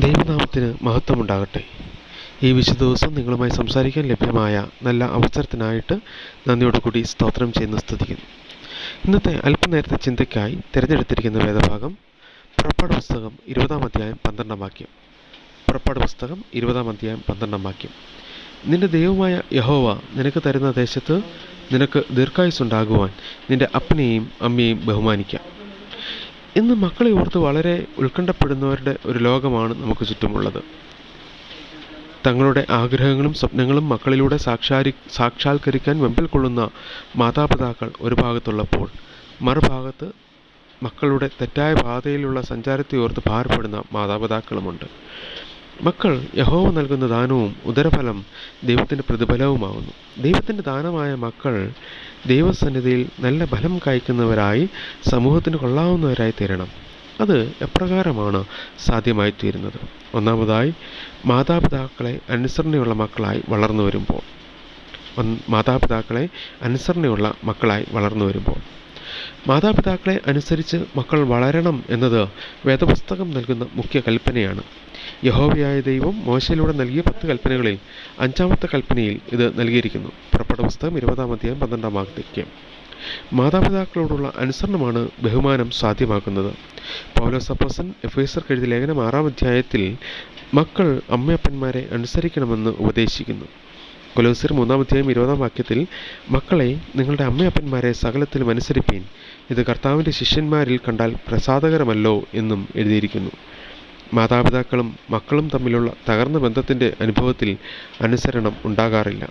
ദൈവനാമത്തിന് മഹത്വമുണ്ടാകട്ടെ. ഈ വിശുദ്ധ ദിവസം നിങ്ങളുമായി സംസാരിക്കാൻ ലഭ്യമായ നല്ല അവസരത്തിനായിട്ട് നന്ദിയോടുകൂടി സ്തോത്രം ചെയ്യുന്ന സ്തുതിക്കുന്നു. ഇന്നത്തെ അല്പനേരത്തെ ചിന്തയ്ക്കായി തിരഞ്ഞെടുത്തിരിക്കുന്ന വേദഭാഗം പുറപ്പാട് പുസ്തകം 20-ാം അധ്യായം 12-ാം വാക്യം. പുറപ്പാട് പുസ്തകം 20-ാം അധ്യായം 12-ാം വാക്യം. നിന്റെ ദൈവമായ യഹോവ നിനക്ക് തരുന്ന ദേശത്ത് നിനക്ക് ദീർഘായുസ്സുണ്ടാകുവാൻ നിന്റെ അപ്പനെയും അമ്മയെയും ബഹുമാനിക്കാം. ഇന്ന് മക്കളെ ഓർത്ത് വളരെ ഉത്കണ്ഠപ്പെടുന്നവരുടെ ഒരു ലോകമാണ് നമുക്ക് ചുറ്റുമുള്ളത്. തങ്ങളുടെ ആഗ്രഹങ്ങളും സ്വപ്നങ്ങളും മക്കളിലൂടെ സാക്ഷാത്കരിക്കാൻ വെമ്പൽ കൊള്ളുന്ന മാതാപിതാക്കൾ ഒരു ഭാഗത്തുള്ളപ്പോൾ, മറുഭാഗത്ത് മക്കളുടെ തെറ്റായ പാതയിലുള്ള സഞ്ചാരത്തെ ഓർത്ത് ഭാരപ്പെടുന്ന മാതാപിതാക്കളുമുണ്ട്. മക്കൾ യഹോവ നൽകുന്ന ദാനവും ഉദരഫലം ദൈവത്തിൻ്റെ പ്രതിഫലവുമാകുന്നു. ദൈവത്തിൻ്റെ ദാനമായ മക്കൾ ദൈവസന്നിധിയിൽ നല്ല ഫലം കായ്ക്കുന്നവരായി സമൂഹത്തിന് കൊള്ളാവുന്നവരായി തീരണം. അത് എപ്രകാരമാണ് സാധ്യമായി തീരുന്നത്? ഒന്നാമതായി, മാതാപിതാക്കളെ അനുസരണയുള്ള മക്കളായി വളർന്നു വരുമ്പോൾ മാതാപിതാക്കളെ അനുസരിച്ച് മക്കൾ വളരണം എന്നത് വേദപുസ്തകം നൽകുന്ന മുഖ്യ കൽപ്പനയാണ്. യഹോവയായ ദൈവം മോശയിലൂടെ നൽകിയ 10 കൽപ്പനകളിൽ 5-ാമത്തെ കൽപ്പനയിൽ ഇത് നൽകിയിരിക്കുന്നു. പുറപ്പാട് പുസ്തകം 20-ാം അധ്യായം 12-ാം വാക്യം. മാതാപിതാക്കളോടുള്ള അനുസരണമാണ് ബഹുമാനം സാധ്യമാക്കുന്നത്. പൗലോസ് അപ്പോസ്തലൻ എഫേസ്യർക്ക് എഴുതിയ ലേഖനം 6-ാം അധ്യായത്തിൽ മക്കൾ അമ്മയപ്പന്മാരെ അനുസരിക്കണമെന്ന് ഉപദേശിക്കുന്നു. കൊലോസ്യർ 3-ാം അധ്യായം 20-ാം വാക്യത്തിൽ മക്കളെ, നിങ്ങളുടെ അമ്മയപ്പന്മാരെ സകലത്തിലും അനുസരിപ്പീൻ, ഇത് കർത്താവിൻ്റെ ശിഷ്യന്മാരിൽ കണ്ടാൽ പ്രസാദകരമല്ലോ എന്നും എഴുതിയിരിക്കുന്നു. മാതാപിതാക്കളും മക്കളും തമ്മിലുള്ള തകർന്ന ബന്ധത്തിൻ്റെ അനുഭവത്തിൽ അനുസരണം ഉണ്ടാകാറില്ല.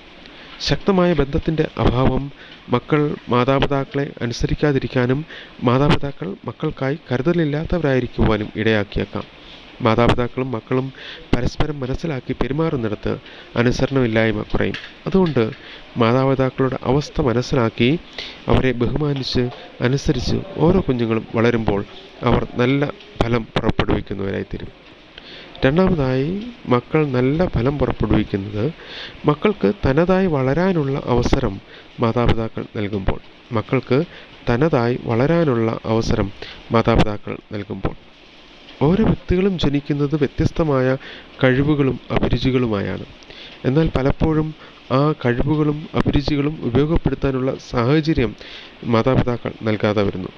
ശക്തമായ ബന്ധത്തിൻ്റെ അഭാവം മക്കൾ മാതാപിതാക്കളെ അനുസരിക്കാതിരിക്കാനും മാതാപിതാക്കൾ മക്കൾക്കായി കരുതലില്ലാത്തവരായിരിക്കുവാനും ഇടയാക്കിയേക്കാം. മാതാപിതാക്കളും മക്കളും പരസ്പരം മനസ്സിലാക്കി പെരുമാറുന്നിടത്ത് അനുസരണമില്ലായ്മ കുറയും. അതുകൊണ്ട് മാതാപിതാക്കളുടെ അവസ്ഥ മനസ്സിലാക്കി അവരെ ബഹുമാനിച്ച് അനുസരിച്ച് ഓരോ കുഞ്ഞുങ്ങളും വളരുമ്പോൾ അവർ നല്ല ഫലം പുറപ്പെടുവിക്കുന്നവരായിത്തീരും. രണ്ടാമതായി, മക്കൾ നല്ല ഫലം പുറപ്പെടുവിക്കുന്നത് മക്കൾക്ക് തനതായി വളരാനുള്ള അവസരം മാതാപിതാക്കൾ നൽകുമ്പോൾ. ഓരോ വ്യക്തികളും ജനിക്കുന്നത് വ്യത്യസ്തമായ കഴിവുകളും അഭിരുചികളുമായാണ്. എന്നാൽ പലപ്പോഴും ആ കഴിവുകളും അഭിരുചികളും ഉപയോഗപ്പെടുത്താനുള്ള സാഹചര്യം മാതാപിതാക്കൾ നൽകാതെ വരുന്നു.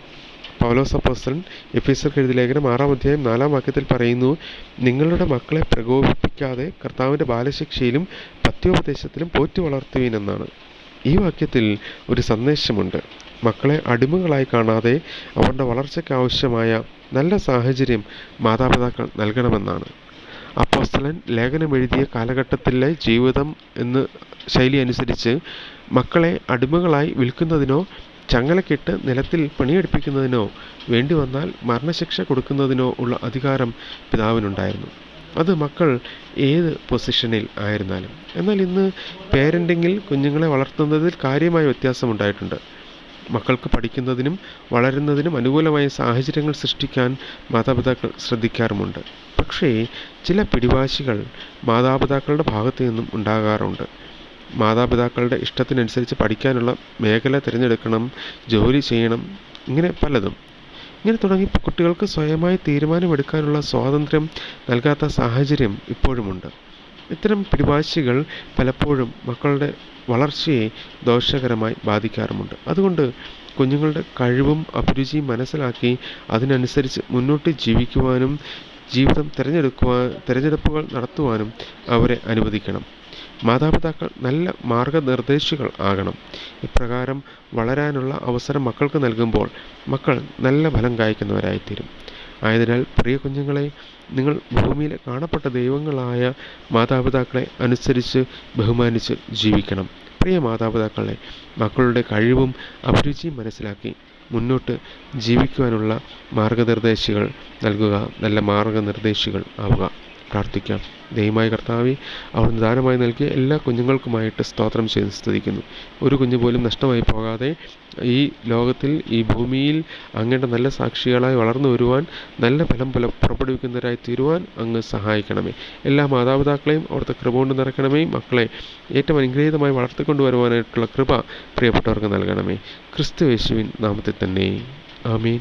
പൗലോസ് അപ്പോസ്തലൻ എഫേസ്യർക്ക് എഴുതിയ ലേഖനം 6-ാം അധ്യായം 4-ാം വാക്യത്തിൽ പറയുന്നു, നിങ്ങളുടെ മക്കളെ പ്രകോപിപ്പിക്കാതെ കർത്താവിൻ്റെ ബാലശിക്ഷയിലും പഥ്യോപദേശത്തിലും പോറ്റി വളർത്തുവീൻ എന്നാണ്. ഈ വാക്യത്തിൽ ഒരു സന്ദേശമുണ്ട്. മക്കളെ അടിമകളായി കാണാതെ അവരുടെ വളർച്ചയ്ക്ക് ആവശ്യമായ നല്ല സാഹചര്യം മാതാപിതാക്കൾ നൽകണമെന്നാണ്. അപ്പോസ്തലൻ ലേഖനം എഴുതിയ കാലഘട്ടത്തിലെ ജീവിതം എന്ന ശൈലി അനുസരിച്ച് മക്കളെ അടിമകളായി വിൽക്കുന്നതിനോ ചങ്ങലക്കിട്ട് നിലത്തിൽ പണിയെടുപ്പിക്കുന്നതിനോ വേണ്ടി വന്നാൽ മരണശിക്ഷ കൊടുക്കുന്നതിനോ ഉള്ള അധികാരം പിതാവിനുണ്ടായിരുന്നു. അത് മക്കൾ ഏത് പൊസിഷനിൽ ആയിരുന്നാലും. എന്നാൽ ഇന്ന് പേരൻറ്റിങ്ങിൽ കുഞ്ഞുങ്ങളെ വളർത്തുന്നതിൽ കാര്യമായ വ്യത്യാസമുണ്ടായിട്ടുണ്ട്. മക്കൾക്ക് പഠിക്കുന്നതിനും വളരുന്നതിനും അനുകൂലമായ സാഹചര്യങ്ങൾ സൃഷ്ടിക്കാൻ മാതാപിതാക്കൾ ശ്രദ്ധിക്കാറുമുണ്ട്. പക്ഷേ ചില പിടിവാശികൾ മാതാപിതാക്കളുടെ ഭാഗത്തു നിന്നും ഉണ്ടാകാറുണ്ട്. മാതാപിതാക്കളുടെ ഇഷ്ടത്തിനനുസരിച്ച് പഠിക്കാനുള്ള മേഖല തിരഞ്ഞെടുക്കണം, ജോലി ചെയ്യണം, ഇങ്ങനെ പലതും. ഇങ്ങനെ തുടങ്ങി കുട്ടികൾക്ക് സ്വയമായി തീരുമാനമെടുക്കാനുള്ള സ്വാതന്ത്ര്യം നൽകാത്ത സാഹചര്യം ഇപ്പോഴുമുണ്ട്. ഇത്തരം പിടിവാശികൾ പലപ്പോഴും മക്കളുടെ വളർച്ചയെ ദോഷകരമായി ബാധിക്കാറുമുണ്ട്. അതുകൊണ്ട് കുഞ്ഞുങ്ങളുടെ കഴിവും അഭിരുചിയും മനസ്സിലാക്കി അതിനനുസരിച്ച് മുന്നോട്ട് ജീവിക്കുവാനും ജീവിതം തിരഞ്ഞെടുപ്പുകൾ നടത്തുവാനും അവരെ അനുവദിക്കണം. മാതാപിതാക്കൾ നല്ല മാർഗനിർദ്ദേശികൾ ആകണം. ഇപ്രകാരം വളരാനുള്ള അവസരം മക്കൾക്ക് നൽകുമ്പോൾ മക്കൾ നല്ല ഫലം കായ്ക്കുന്നവരായിത്തീരും. ആയതിനാൽ പ്രിയ കുഞ്ഞുങ്ങളെ, നിങ്ങൾ ഭൂമിയിൽ കാണപ്പെട്ട ദൈവങ്ങളായ മാതാപിതാക്കളെ അനുസരിച്ച് ബഹുമാനിച്ച് ജീവിക്കണം. പ്രിയ മാതാപിതാക്കളെ, മക്കളുടെ കഴിവും അഭിരുചിയും മനസ്സിലാക്കി മുന്നോട്ട് ജീവിക്കുവാനുള്ള മാർഗനിർദ്ദേശികൾ നൽകുക, നല്ല മാർഗനിർദ്ദേശികൾ ആവുക. പ്രാർത്ഥിക്കാം. ദൈവമായ കർത്താവേ, അവിടുന്ന് ദാനമായി നൽകിയ എല്ലാ കുഞ്ഞുങ്ങൾക്കുമായിട്ട് സ്തോത്രം ചെയ്ത് സ്തുതിക്കുന്നു. ഒരു കുഞ്ഞു പോലും നഷ്ടമായി പോകാതെ ഈ ലോകത്തിൽ, ഈ ഭൂമിയിൽ അങ്ങയുടെ നല്ല സാക്ഷികളായി വളർന്നു വരുവാൻ, നല്ല ഫലം പുറപ്പെടുവിക്കുന്നവരായി തീരുവാൻ അങ്ങ് സഹായിക്കണമേ. എല്ലാ മാതാപിതാക്കളെയും അവിടുത്തെ കൃപ കൊണ്ട് നിറയ്ക്കണമേ. മക്കളെ ഏറ്റവും അനുഗ്രഹീതമായി വളർത്തിക്കൊണ്ടുവരുവാനായിട്ടുള്ള കൃപ പ്രിയപ്പെട്ടവർക്ക് നൽകണമേ. ക്രിസ്തു യേശുവിൻ നാമത്തിൽ തന്നെ. ആമേൻ.